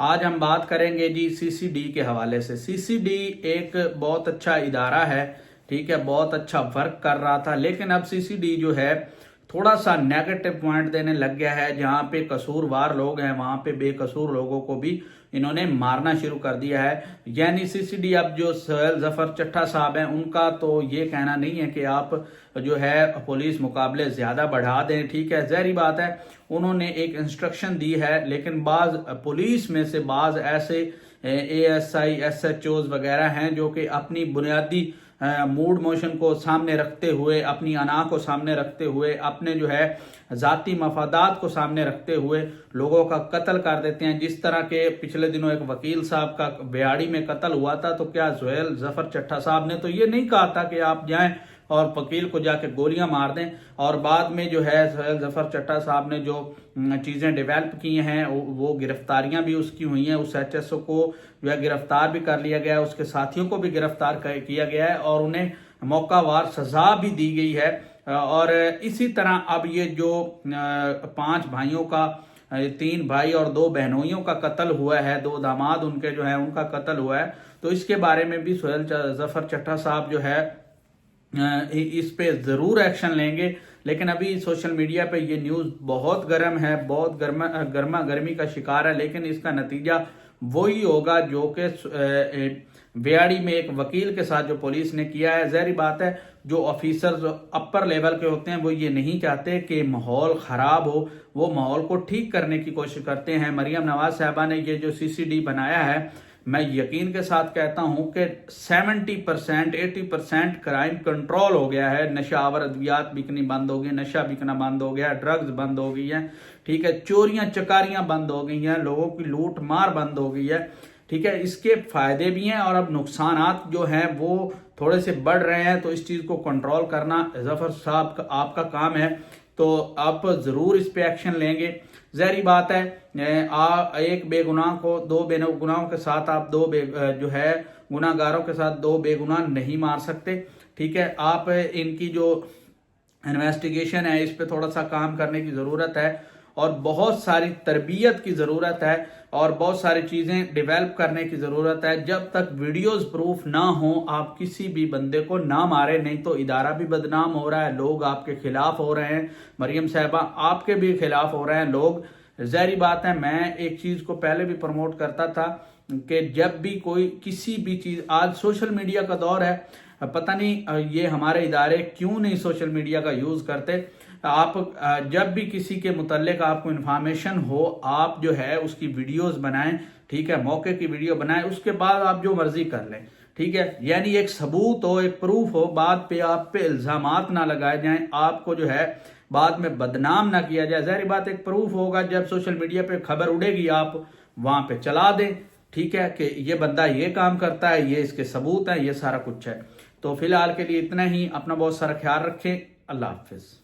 آج ہم بات کریں گے جی سی سی ڈی کے حوالے سے۔ سی سی ڈی ایک بہت اچھا ادارہ ہے، ٹھیک ہے، بہت اچھا ورک کر رہا تھا، لیکن اب سی سی ڈی جو ہے تھوڑا سا نیگیٹو پوائنٹ دینے لگ گیا ہے۔ جہاں پہ قصوروار لوگ ہیں وہاں پہ بے قصور لوگوں کو بھی انہوں نے مارنا شروع کر دیا ہے۔ یعنی سی سی ڈی اب جو سہیل ظفر چٹھا صاحب ہیں ان کا تو یہ کہنا نہیں ہے کہ آپ جو ہے پولیس مقابلے زیادہ بڑھا دیں، ٹھیک ہے، ظاہری بات ہے انہوں نے ایک انسٹرکشن دی ہے، لیکن بعض پولیس میں سے بعض ایسے A S I S H Os وغیرہ ہیں جو کہ اپنی بنیادی موڈ موشن کو سامنے رکھتے ہوئے، اپنی انا کو سامنے رکھتے ہوئے، اپنے جو ہے ذاتی مفادات کو سامنے رکھتے ہوئے لوگوں کا قتل کر دیتے ہیں۔ جس طرح کے پچھلے دنوں ایک وکیل صاحب کا بیاڑی میں قتل ہوا تھا، تو کیا سہیل ظفر چٹھا صاحب نے تو یہ نہیں کہا تھا کہ آپ جائیں اور وکیل کو جا کے گولیاں مار دیں، اور بعد میں جو ہے سہیل ظفر چٹھا صاحب نے جو چیزیں ڈیویلپ کی ہیں وہ گرفتاریاں بھی اس کی ہوئی ہیں، اس ایچ ایس او کو جو ہے گرفتار بھی کر لیا گیا ہے، اس کے ساتھیوں کو بھی گرفتار کیا گیا ہے اور انہیں موقع وار سزا بھی دی گئی ہے۔ اور اسی طرح اب یہ جو 5 بھائیوں کا 3 بھائی اور 2 بہنوئیوں کا قتل ہوا ہے، 2 داماد ان کے جو ہیں ان کا قتل ہوا ہے، تو اس کے بارے میں بھی سہیل ظفر چٹھا صاحب جو ہے اس پہ ضرور ایکشن لیں گے۔ لیکن ابھی سوشل میڈیا پہ یہ نیوز بہت گرم ہے، بہت گرما گرمی کا شکار ہے، لیکن اس کا نتیجہ وہی ہوگا جو کہ بیاڑی میں ایک وکیل کے ساتھ جو پولیس نے کیا ہے۔ ظاہری بات ہے جو آفیسرز اپر لیول کے ہوتے ہیں وہ یہ نہیں چاہتے کہ ماحول خراب ہو، وہ ماحول کو ٹھیک کرنے کی کوشش کرتے ہیں۔ مریم نواز صاحبہ نے یہ جو سی سی ڈی بنایا ہے، میں یقین کے ساتھ کہتا ہوں کہ 70% 80% کرائم کنٹرول ہو گیا ہے۔ نشہ آور ادویات بکنی بند ہو گئی، نشہ بکنا بند ہو گیا، ڈرگز بند ہو گئی ہیں، ٹھیک ہے، چوریاں چکاریاں بند ہو گئی ہیں، لوگوں کی لوٹ مار بند ہو گئی ہے، ٹھیک ہے۔ اس کے فائدے بھی ہیں اور اب نقصانات جو ہیں وہ تھوڑے سے بڑھ رہے ہیں، تو اس چیز کو کنٹرول کرنا ظفر صاحب آپ کا کام ہے، تو آپ ضرور اس پہ ایکشن لیں گے۔ ظاہری بات ہے ایک بے گناہ کو 2 بے گناہوں کے ساتھ آپ جو ہے گناہ گاروں کے ساتھ 2 بے گناہ نہیں مار سکتے، ٹھیک ہے۔ آپ ان کی جو انویسٹیگیشن ہے اس پہ تھوڑا سا کام کرنے کی ضرورت ہے، اور بہت ساری تربیت کی ضرورت ہے، اور بہت ساری چیزیں ڈیویلپ کرنے کی ضرورت ہے۔ جب تک ویڈیوز پروف نہ ہوں آپ کسی بھی بندے کو نہ مارے، نہیں تو ادارہ بھی بدنام ہو رہا ہے، لوگ آپ کے خلاف ہو رہے ہیں، مریم صاحبہ آپ کے بھی خلاف ہو رہے ہیں لوگ۔ ظاہری بات ہے میں ایک چیز کو پہلے بھی پروموٹ کرتا تھا کہ جب بھی کوئی کسی بھی چیز، آج سوشل میڈیا کا دور ہے، پتہ نہیں یہ ہمارے ادارے کیوں نہیں سوشل میڈیا کا یوز کرتے۔ آپ جب بھی کسی کے متعلق آپ کو انفارمیشن ہو، آپ جو ہے اس کی ویڈیوز بنائیں، ٹھیک ہے، موقع کی ویڈیو بنائیں، اس کے بعد آپ جو مرضی کر لیں، ٹھیک ہے۔ یعنی ایک ثبوت ہو، ایک پروف ہو، بعد پہ آپ پہ الزامات نہ لگائے جائیں، آپ کو جو ہے بعد میں بدنام نہ کیا جائے۔ ظاہری بات ایک پروف ہوگا، جب سوشل میڈیا پہ خبر اڑے گی آپ وہاں پہ چلا دیں، ٹھیک ہے، کہ یہ بندہ یہ کام کرتا ہے، یہ اس کے ثبوت ہیں، یہ سارا کچھ ہے۔ تو فی الحال کے لیے اتنا ہی، اپنا بہت سارا خیال رکھیں، اللہ حافظ۔